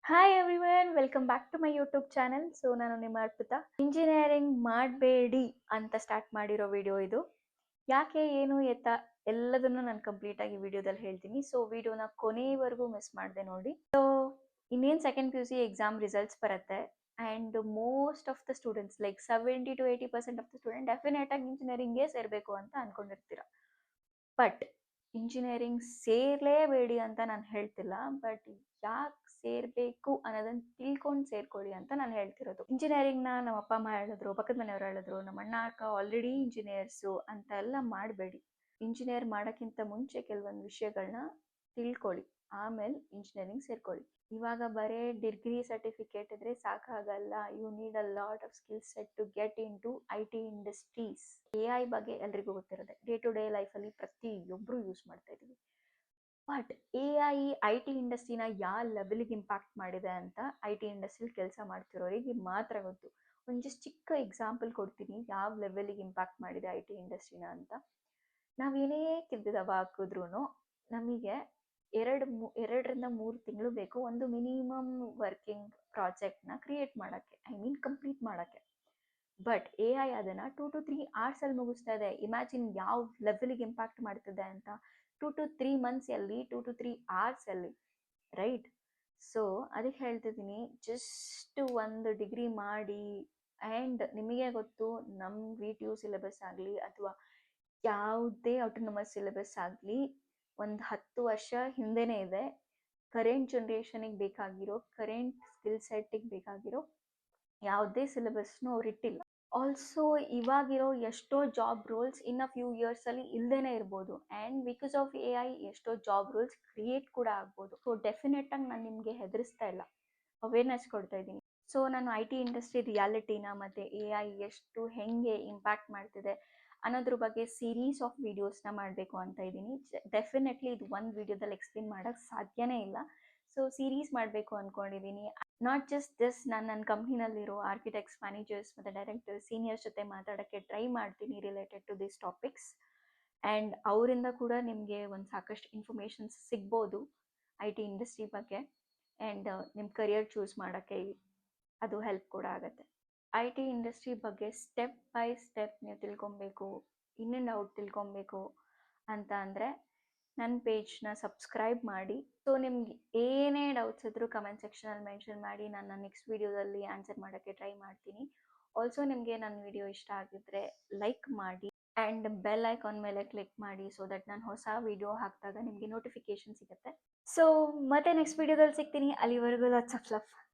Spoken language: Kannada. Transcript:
Hi everyone, welcome back to my YouTube channel. So ನಾನು ನಿಮ್ಮ ಅರ್ಪಿತಾ. ಇಂಜಿನಿಯರಿಂಗ್ ಮಾಡಬೇಡಿ ಅಂತ ಸ್ಟಾರ್ಟ್ ಮಾಡಿರೋ ವಿಡಿಯೋ ಇದು. ಯಾಕೆ, ಏನು, ಎತ್ತ ಎಲ್ಲದನ್ನು ನಾನು ಕಂಪ್ಲೀಟ್ ಆಗಿ ವಿಡಿಯೋದಲ್ಲಿ ಹೇಳ್ತೀನಿ. ಸೊ ವಿಡಿಯೋನ ಕೊನೆವರೆಗೂ ಮಿಸ್ ಮಾಡಿದೆ ನೋಡಿ. ಸೊ ಇನ್ನೇನು second P U C exam results ಬರುತ್ತೆ and most of the students like 70 to 80% of the student definite ಆಗಿ ಇಂಜಿನಿಯರಿಂಗೇ ಸೇರಬೇಕು ಅಂತ ಅನ್ಕೊಂಡಿರ್ತೀರ. ಬಟ್ ಇಂಜಿನಿಯರಿಂಗ್ ಸೇರ್ಲೇಬೇಡಿ ಅಂತ ನಾನು ಹೇಳ್ತಿಲ್ಲ. ಬಟ್ ಯಾಕೆ ಸೇರ್ಬೇಕು ಅನ್ನೋದನ್ನ ತಿಳ್ಕೊಂಡು ಸೇರ್ಕೊಳ್ಳಿ ಅಂತ ನಾನು ಹೇಳ್ತಿರೋದು. ಇಂಜಿನಿಯರಿಂಗ್ನ ನಮ್ಮ ಅಪ್ಪ ಅಮ್ಮ ಹೇಳಿದ್ರು, ಪಕ್ಕದ ಮನೆಯವರು ಹೇಳಿದ್ರು, ನಮ್ಮ ಅಣ್ಣ ಅಕ್ಕ ಆಲ್ರೆಡಿ ಇಂಜಿನಿಯರ್ಸು ಅಂತ ಎಲ್ಲ ಮಾಡಬೇಡಿ. ಇಂಜಿನಿಯರ್ ಮಾಡೋಕ್ಕಿಂತ ಮುಂಚೆ ಕೆಲವೊಂದು ವಿಷಯಗಳನ್ನ ತಿಳ್ಕೊಳ್ಳಿ, ಆಮೇಲೆ ಇಂಜಿನಿಯರಿಂಗ್ ಸೇರ್ಕೊಳ್ಳಿ. ಇವಾಗ ಬರೇ ಡಿಗ್ರಿ ಸರ್ಟಿಫಿಕೇಟ್ ಇದ್ರೆ ಸಾಕಾಗಲ್ಲ. You need a lot of skill set to get into IT industries. AI ಬಗ್ಗೆ ಎಲ್ರಿಗೂ ಗೊತ್ತಿರುತ್ತೆ, ಡೇ ಟು ಡೇ ಲೈಫಲ್ಲಿ ಪ್ರತಿಯೊಬ್ಬರು ಯೂಸ್ ಮಾಡ್ತಾ ಇದ್ದೀವಿ. ಬಟ್ AI IT ಇಂಡಸ್ಟ್ರಿನ ಯಾವ ಲೆವೆಲಿಗೆ ಇಂಪ್ಯಾಕ್ಟ್ ಮಾಡಿದೆ ಅಂತ IT ಇಂಡಸ್ಟ್ರಿಲಿ ಕೆಲಸ ಮಾಡ್ತಿರೋರಿಗೆ ಮಾತ್ರ ಗೊತ್ತು. ಒಂದು ಜಸ್ಟ್ ಚಿಕ್ಕ ಎಕ್ಸಾಂಪಲ್ ಕೊಡ್ತೀನಿ, ಯಾವ ಲೆವೆಲಿಗೆ ಇಂಪ್ಯಾಕ್ಟ್ ಮಾಡಿದೆ IT ಇಂಡಸ್ಟ್ರಿನ ಅಂತ. ನಾವೇನೇ ಕಿದ್ದಿದವ ಹಾಕಿದ್ರು ನಮಗೆ 2 ರಿಂದ 3 ತಿಂಗಳು ಬೇಕು ಒಂದು ಮಿನಿಮಮ್ ವರ್ಕಿಂಗ್ ಪ್ರಾಜೆಕ್ಟ್ನ ಕ್ರಿಯೇಟ್ ಮಾಡೋಕ್ಕೆ, ಕಂಪ್ಲೀಟ್ ಮಾಡೋಕ್ಕೆ. ಬಟ್ AI ಅದನ್ನು 2 to 3 hours ಮುಗಿಸ್ತಾ ಇದೆ. ಇಮ್ಯಾಜಿನ್ ಯಾವ ಲೆವೆಲಿಗೆ ಇಂಪ್ಯಾಕ್ಟ್ ಮಾಡ್ತಿದೆ ಅಂತ. 2 to 3 months 2 to 3 hours right? So ಅದಕ್ಕೆ ಹೇಳ್ತಿದ್ದೀನಿ, ಜಸ್ಟ್ ಒಂದು ಡಿಗ್ರಿ ಮಾಡಿ ಆ್ಯಂಡ್ ನಿಮಗೆ ಗೊತ್ತು, ನಮ್ಮ VTU ಸಿಲೆಬಸ್ ಆಗಲಿ ಅಥವಾ ಯಾವುದೇ ಆಟೋನಮಸ್ ಸಿಲೆಬಸ್ ಆಗಲಿ ಒಂದು 10 ವರ್ಷ ಹಿಂದೆನೇ ಇದೆ. ಕರೆಂಟ್ ಜನ್ರೇಷನಿಗೆ ಬೇಕಾಗಿರೋ, ಕರೆಂಟ್ ಸ್ಕಿಲ್ ಸೆಟ್ಟಿಗೆ ಬೇಕಾಗಿರೋ ಯಾವುದೇ ಸಿಲೆಬಸ್ನು ಅವ್ರು ಇಟ್ಟಿಲ್ಲ. ಆಲ್ಸೋ ಇವಾಗಿರೋ ಎಷ್ಟೋ job roles in a few ಇಯರ್ಸಲ್ಲಿ ಇಲ್ಲದೇನೆ ಇರ್ಬೋದು. ಆ್ಯಂಡ್ ಬಿಕಾಸ್ ಆಫ್ AI ಎಷ್ಟೋ ಜಾಬ್ ರೋಲ್ಸ್ ಕ್ರಿಯೇಟ್ ಕೂಡ ಆಗ್ಬೋದು. ಸೊ ಡೆಫಿನೆಟಾಗಿ ನಾನು ನಿಮಗೆ ಹೆದರಿಸ್ತಾ ಇಲ್ಲ, ಅವೇರ್ನೆಸ್ ಕೊಡ್ತಾ ಇದ್ದೀನಿ. ಸೊ ನಾನು IT ಇಂಡಸ್ಟ್ರಿ ರಿಯಾಲಿಟಿನ ಮತ್ತು AI ಎಷ್ಟು ಹೆಂಗೆ ಇಂಪ್ಯಾಕ್ಟ್ ಮಾಡ್ತಿದೆ ಅನ್ನೋದ್ರ ಬಗ್ಗೆ ಸೀರೀಸ್ ಆಫ್ ವಿಡಿಯೋಸ್ನ ಮಾಡಬೇಕು ಅಂತ ಇದ್ದೀನಿ. ಡೆಫಿನೆಟ್ಲಿ ಇದು ಒಂದು ವಿಡಿಯೋದಲ್ಲಿ ಎಕ್ಸ್ಪ್ಲೇನ್ ಮಾಡೋಕ್ಕೆ ಸಾಧ್ಯನೇ ಇಲ್ಲ. ಸೊ ಸೀರೀಸ್ ಮಾಡಬೇಕು ಅಂದ್ಕೊಂಡಿದ್ದೀನಿ. ನಾಟ್ ಜಸ್ಟ್ ದಿಸ್, ನಾನು ನನ್ನ ಕಂಪ್ನಿನಲ್ಲಿರೋ ಆರ್ಕಿಟೆಕ್ಟ್ಸ್, ಮ್ಯಾನೇಜರ್ಸ್ ಮತ್ತು ಡೈರೆಕ್ಟರ್ಸ್, ಸೀನಿಯರ್ಸ್ ಜೊತೆ ಮಾತಾಡೋಕ್ಕೆ ಟ್ರೈ ಮಾಡ್ತೀನಿ related to this topics. And ಅವರಿಂದ ಕೂಡ ನಿಮಗೆ ಒಂದು ಸಾಕಷ್ಟು ಇನ್ಫಾರ್ಮೇಷನ್ಸ್ ಸಿಗ್ಬೋದು IT ಇಂಡಸ್ಟ್ರಿ ಬಗ್ಗೆ. ಆ್ಯಂಡ್ ನಿಮ್ಮ ಕರಿಯರ್ ಚೂಸ್ ಮಾಡೋಕ್ಕೆ ಅದು ಹೆಲ್ಪ್ ಕೂಡ ಆಗುತ್ತೆ. IT ಇಂಡಸ್ಟ್ರಿ ಬಗ್ಗೆ ಸ್ಟೆಪ್ ಬೈ ಸ್ಟೆಪ್ ನೀವು ತಿಳ್ಕೊಬೇಕು, ಇನ್ ಆ್ಯಂಡ್ ಔಟ್ ತಿಳ್ಕೊಬೇಕು ಅಂತ ಅಂದರೆ ನನ್ನ ಪೇಜ್ನ ಸಬ್ಸ್ಕ್ರೈಬ್ ಮಾಡಿ. ಸೊ ನಿಮ್ಗೆ ಏನೇ ಡೌಟ್ಸ್ ಇದ್ದರೂ ಕಮೆಂಟ್ ಸೆಕ್ಷನಲ್ಲಿ ಮೆನ್ಷನ್ ಮಾಡಿ, ನಾನು ನೆಕ್ಸ್ಟ್ ವೀಡಿಯೋದಲ್ಲಿ ಆನ್ಸರ್ ಮಾಡೋಕ್ಕೆ ಟ್ರೈ ಮಾಡ್ತೀನಿ. ಆಲ್ಸೋ ನಿಮಗೆ ನನ್ನ ವಿಡಿಯೋ ಇಷ್ಟ ಆಗಿದ್ದರೆ ಲೈಕ್ ಮಾಡಿ ಆ್ಯಂಡ್ ಬೆಲ್ ಐಕಾನ್ ಮೇಲೆ ಕ್ಲಿಕ್ ಮಾಡಿ, ಸೊ ದಟ್ ನಾನು ಹೊಸ ವಿಡಿಯೋ ಹಾಕಿದಾಗ ನಿಮಗೆ ನೋಟಿಫಿಕೇಶನ್ ಸಿಗುತ್ತೆ. ಸೊ ಮತ್ತೆ ನೆಕ್ಸ್ಟ್ ವಿಡಿಯೋದಲ್ಲಿ ಸಿಗ್ತೀನಿ. ಅಲ್ಲಿವರೆಗೂ ಲಾಟ್ಸ್ ಆಫ್ ಲವ್.